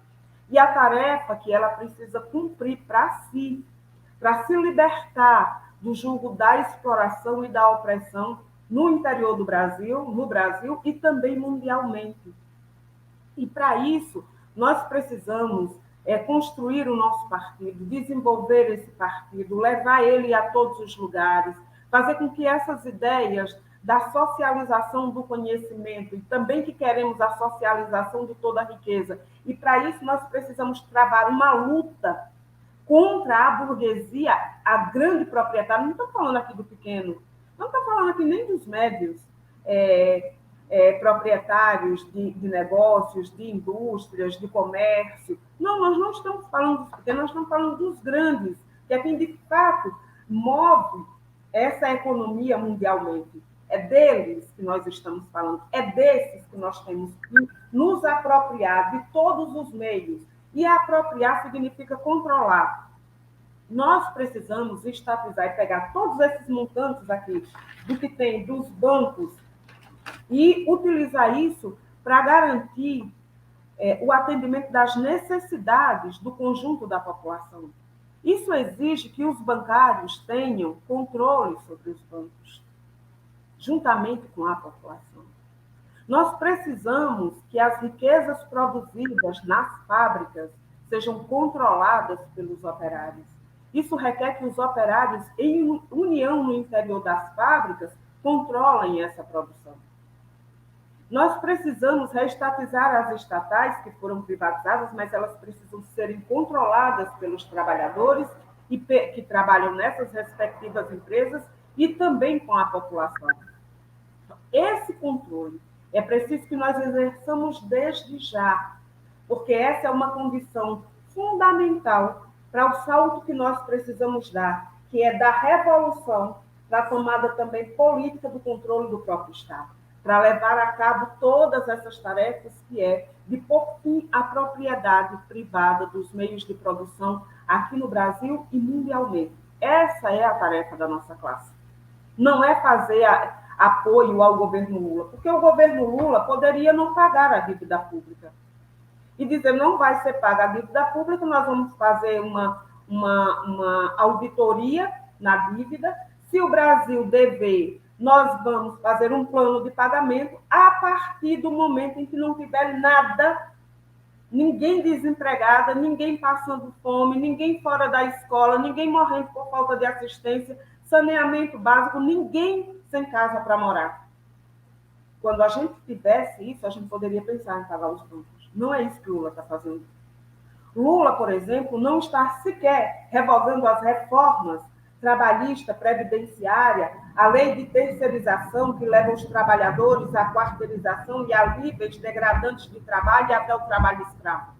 E a tarefa que ela precisa cumprir para se libertar do jugo da exploração e da opressão no interior do Brasil, no Brasil e também mundialmente. E para isso, nós precisamos construir o nosso partido, desenvolver esse partido, levar ele a todos os lugares, fazer com que essas ideias da socialização do conhecimento e também que queremos a socialização de toda a riqueza. E para isso nós precisamos travar uma luta contra a burguesia, a grande proprietária. Não estou falando aqui do pequeno, não estou falando aqui nem dos médios, proprietários de negócios, de indústrias, de comércio. Não, nós não estamos falando dos pequenos, nós estamos falando dos grandes, que é quem de fato move essa economia mundialmente. É deles que nós estamos falando, é desses que nós temos que nos apropriar de todos os meios. E apropriar significa controlar. Nós precisamos estatizar e pegar todos esses montantes aqui, do que tem dos bancos, e utilizar isso para garantir o atendimento das necessidades do conjunto da população. Isso exige que os bancários tenham controle sobre os bancos, juntamente com a população. Nós precisamos que as riquezas produzidas nas fábricas sejam controladas pelos operários. Isso requer que os operários, em união no interior das fábricas, controlem essa produção. Nós precisamos reestatizar as estatais que foram privatizadas, mas elas precisam serem controladas pelos trabalhadores que trabalham nessas respectivas empresas e também com a população. Esse controle é preciso que nós exerçamos desde já, porque essa é uma condição fundamental para o salto que nós precisamos dar, que é da revolução para a tomada também política do controle do próprio Estado, para levar a cabo todas essas tarefas que é de pôr fim à propriedade privada dos meios de produção aqui no Brasil e mundialmente. Essa é a tarefa da nossa classe. Não é fazer apoio ao governo Lula, porque o governo Lula poderia não pagar a dívida pública e dizer, não vai ser paga a dívida pública, nós vamos fazer uma auditoria na dívida, se o Brasil dever, nós vamos fazer um plano de pagamento a partir do momento em que não tiver nada, ninguém desempregada, ninguém passando fome, ninguém fora da escola, ninguém morrendo por falta de assistência, saneamento básico, ninguém sem casa para morar. Quando a gente tivesse isso, a gente poderia pensar em pagar os bancos. Não é isso que Lula está fazendo. Lula, por exemplo, não está sequer revogando as reformas trabalhista, previdenciária, a lei de terceirização que leva os trabalhadores à quarteirização e a níveis degradantes de trabalho e até o trabalho escravo.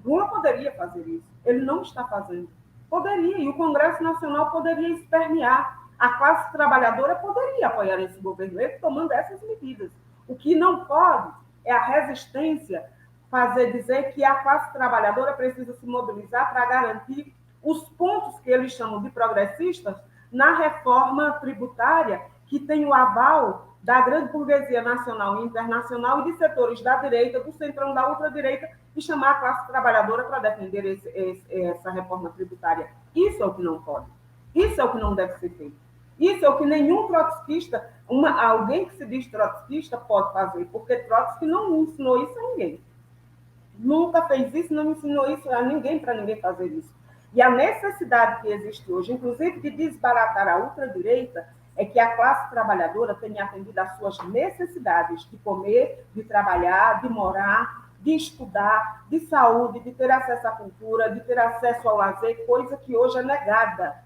Lula poderia fazer isso. Ele não está fazendo. Poderia, e o Congresso Nacional poderia espernear. A classe trabalhadora poderia apoiar esse governo, ele tomando essas medidas. O que não pode é a resistência dizer que a classe trabalhadora precisa se mobilizar para garantir os pontos que eles chamam de progressistas na reforma tributária, que tem o aval da grande burguesia nacional e internacional e de setores da direita, do centrão, da ultradireita, e chamar a classe trabalhadora para defender essa reforma tributária. Isso é o que não pode. Isso é o que não deve ser feito. Isso é o que nenhum trotskista, alguém que se diz trotskista, pode fazer, porque Trotsky não ensinou isso a ninguém. Nunca fez isso, não ensinou isso a ninguém, para ninguém fazer isso. E a necessidade que existe hoje, inclusive de desbaratar a ultradireita, é que a classe trabalhadora tenha atendido às suas necessidades de comer, de trabalhar, de morar, de estudar, de saúde, de ter acesso à cultura, de ter acesso ao lazer, coisa que hoje é negada.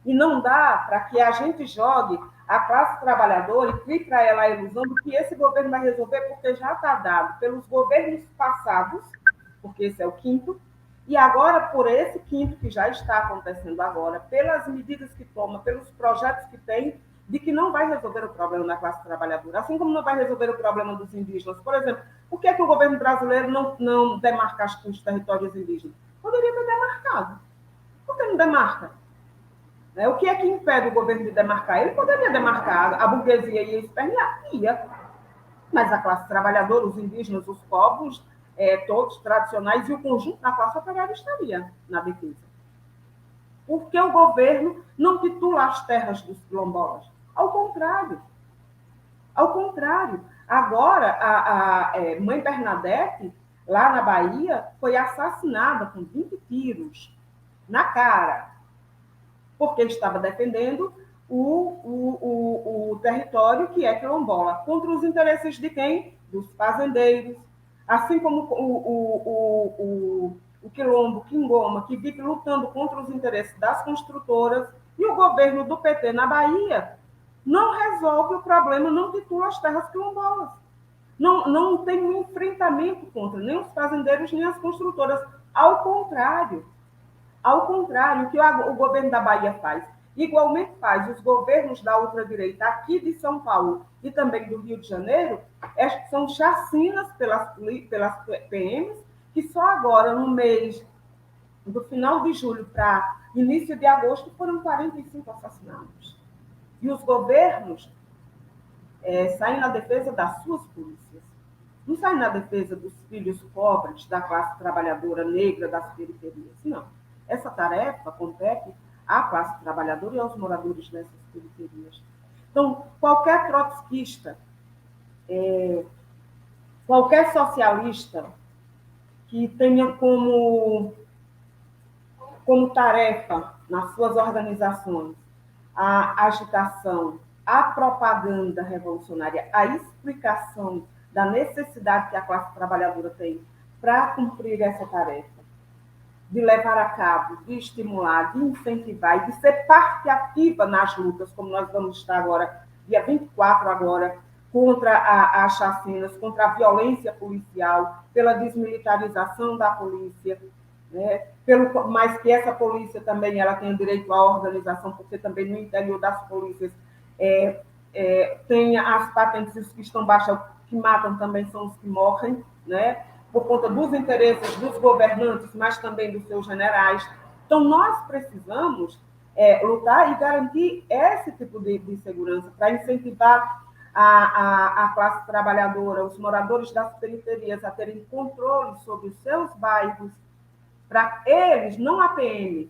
E não dá para que a gente jogue a classe trabalhadora e crie para ela a ilusão de que esse governo vai resolver, porque já está dado pelos governos passados, porque esse é o quinto, e agora por esse quinto que já está acontecendo agora, pelas medidas que toma, pelos projetos que tem de que não vai resolver o problema da classe trabalhadora, assim como não vai resolver o problema dos indígenas. Por exemplo, por que, é que o governo brasileiro não demarca os territórios indígenas? Poderia ter demarcado. Por que não demarca? Né? O que é que impede o governo de demarcar? Ele poderia demarcar, a burguesia ia espernear, ia, mas a classe trabalhadora, os indígenas, os povos, todos tradicionais e o conjunto da classe operária estaria na defesa. Porque o governo não titula as terras dos quilombolas. Ao contrário. Ao contrário. Agora, a mãe Bernadette, lá na Bahia, foi assassinada com 20 tiros na cara, porque estava defendendo o território que é quilombola, contra os interesses de quem? Dos fazendeiros. Assim como o quilombo, Quingoma, que vive lutando contra os interesses das construtoras, e o governo do PT na Bahia não resolve o problema, não titula as terras quilombolas. Não tem um enfrentamento contra nem os fazendeiros, nem as construtoras. Ao contrário, o que o governo da Bahia faz? Igualmente faz os governos da ultradireita aqui de São Paulo e também do Rio de Janeiro, são chacinas pelas PMs, que só agora, no mês do final de julho para início de agosto, foram 45 assassinatos. E os governos saem na defesa das suas polícias. Não saem na defesa dos filhos pobres, da classe trabalhadora negra das periferias. Não. Essa tarefa compete à classe trabalhadora e aos moradores dessas periferias. Então, qualquer trotskista, qualquer socialista que tenha como tarefa nas suas organizações a agitação, a propaganda revolucionária, a explicação da necessidade que a classe trabalhadora tem para cumprir essa tarefa, de levar a cabo, de estimular, de incentivar e de ser parte ativa nas lutas, como nós vamos estar agora, dia 24 agora, contra as chacinas, contra a violência policial, pela desmilitarização da polícia, né? Mas que essa polícia também ela tenha direito à organização, porque também no interior das polícias tem as patentes, os que estão baixas, que matam também são os que morrem, né? Por conta dos interesses dos governantes, mas também dos seus generais. Então, nós precisamos lutar e garantir esse tipo de segurança para incentivar a classe trabalhadora, os moradores das periferias, a terem controle sobre os seus bairros, para eles, não a PM,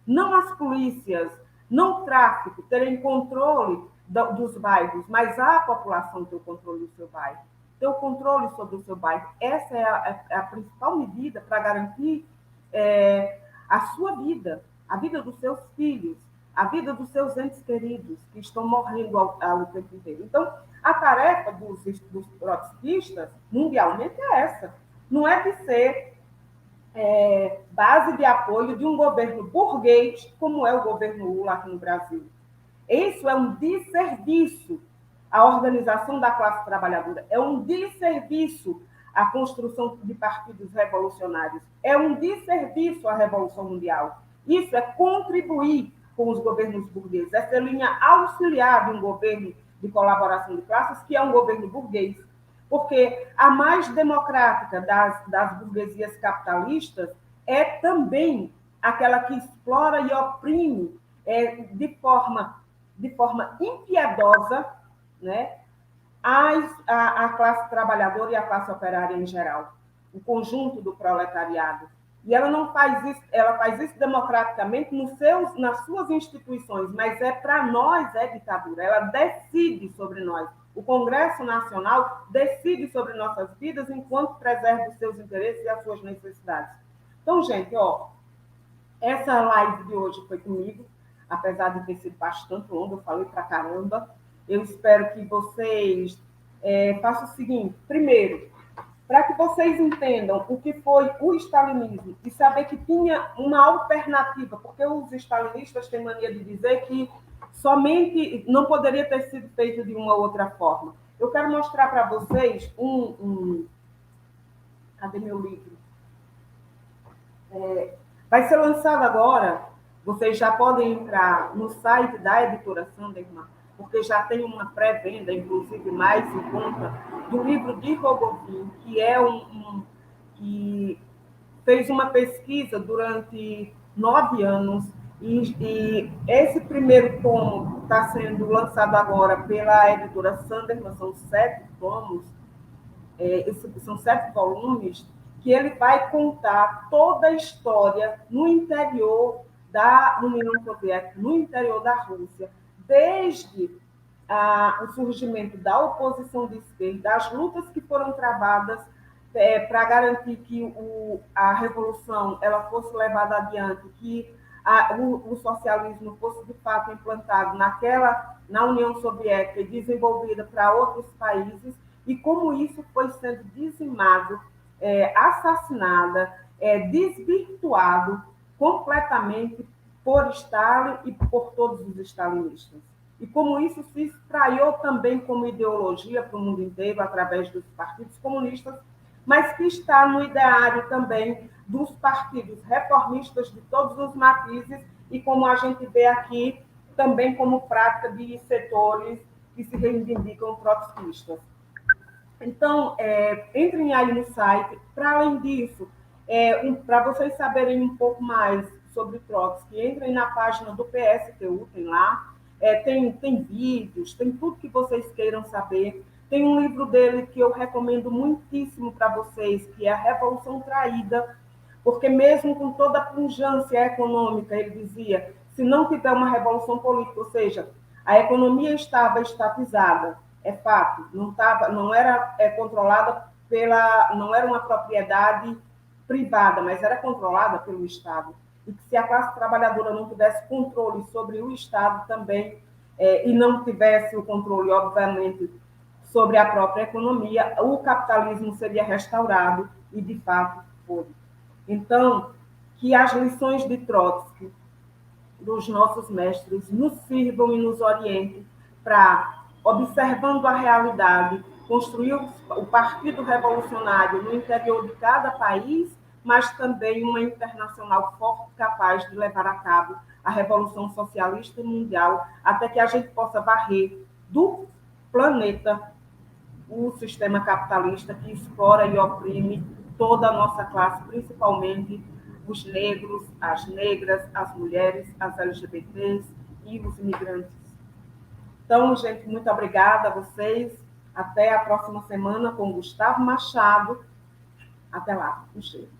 não as polícias, não o tráfico, terem controle dos bairros, mas a população ter o controle do seu bairro, ter o controle sobre o seu bairro. Essa é a principal medida para garantir a sua vida, a vida dos seus filhos, a vida dos seus entes queridos que estão morrendo ao tempo inteiro. Então, a tarefa dos trotskistas, mundialmente, é essa. Não é de ser base de apoio de um governo burguês, como é o governo Lula aqui no Brasil. Isso é um desserviço à organização da classe trabalhadora, é um desserviço à construção de partidos revolucionários, é um desserviço à Revolução Mundial. Isso é contribuir com os governos burgueses, essa linha auxiliar de um governo de colaboração de classes, que é um governo burguês, porque a mais democrática das burguesias capitalistas é também aquela que explora e oprime de forma impiedosa, né, a classe trabalhadora e a classe operária em geral, o conjunto do proletariado. E ela não faz isso, ela faz isso democraticamente nas suas instituições, mas para nós é ditadura, ela decide sobre nós. O Congresso Nacional decide sobre nossas vidas enquanto preserva os seus interesses e as suas necessidades. Então, gente, essa live de hoje foi comigo, apesar de ter sido bastante longa, eu falei pra caramba. Eu espero que vocês façam o seguinte: primeiro, para que vocês entendam o que foi o stalinismo e saber que tinha uma alternativa, porque os stalinistas têm mania de dizer que somente não poderia ter sido feito de uma outra forma. Eu quero mostrar para vocês Cadê meu livro? Vai ser lançado agora, vocês já podem entrar no site da editora Sanderman, porque já tem uma pré-venda, inclusive mais em conta, do livro de Rogovin, que é que fez uma pesquisa durante 9 anos, e esse primeiro tomo está sendo lançado agora pela editora Sanderman, são 7 tomos, são 7 volumes, que ele vai contar toda a história no interior da União Soviética, no interior da Rússia, desde o surgimento da oposição de esquerda, as lutas que foram travadas para garantir que a revolução ela fosse levada adiante, que o socialismo fosse de fato implantado na União Soviética e desenvolvida para outros países, e como isso foi sendo dizimado, assassinada, desvirtuado completamente por Stalin e por todos os stalinistas. E como isso se espraiou também como ideologia para o mundo inteiro, através dos partidos comunistas, mas que está no ideário também dos partidos reformistas de todos os matizes, e como a gente vê aqui, também como prática de setores que se reivindicam trotskistas. Então, entrem aí no site. Para além disso, para vocês saberem um pouco mais sobre Trotsky, entrem na página do PSTU, tem lá. Tem vídeos, tem tudo que vocês queiram saber. Tem um livro dele que eu recomendo muitíssimo para vocês, que é A Revolução Traída, porque mesmo com toda a pujança econômica, ele dizia, se não tiver uma revolução política, ou seja, a economia estava estatizada, é fato, não era controlada não era uma propriedade privada, mas era controlada pelo Estado. E que se a classe trabalhadora não tivesse controle sobre o Estado também, e não tivesse o controle, obviamente, sobre a própria economia, o capitalismo seria restaurado, e de fato foi. Então, que as lições de Trotsky, dos nossos mestres, nos sirvam e nos orientem para, observando a realidade, construir o Partido Revolucionário no interior de cada país, mas também uma internacional forte, capaz de levar a cabo a Revolução Socialista Mundial, até que a gente possa varrer do planeta o sistema capitalista que explora e oprime toda a nossa classe, principalmente os negros, as negras, as mulheres, as LGBTs e os imigrantes. Então, gente, muito obrigada a vocês. Até a próxima semana com Gustavo Machado. Até lá. Um cheiro.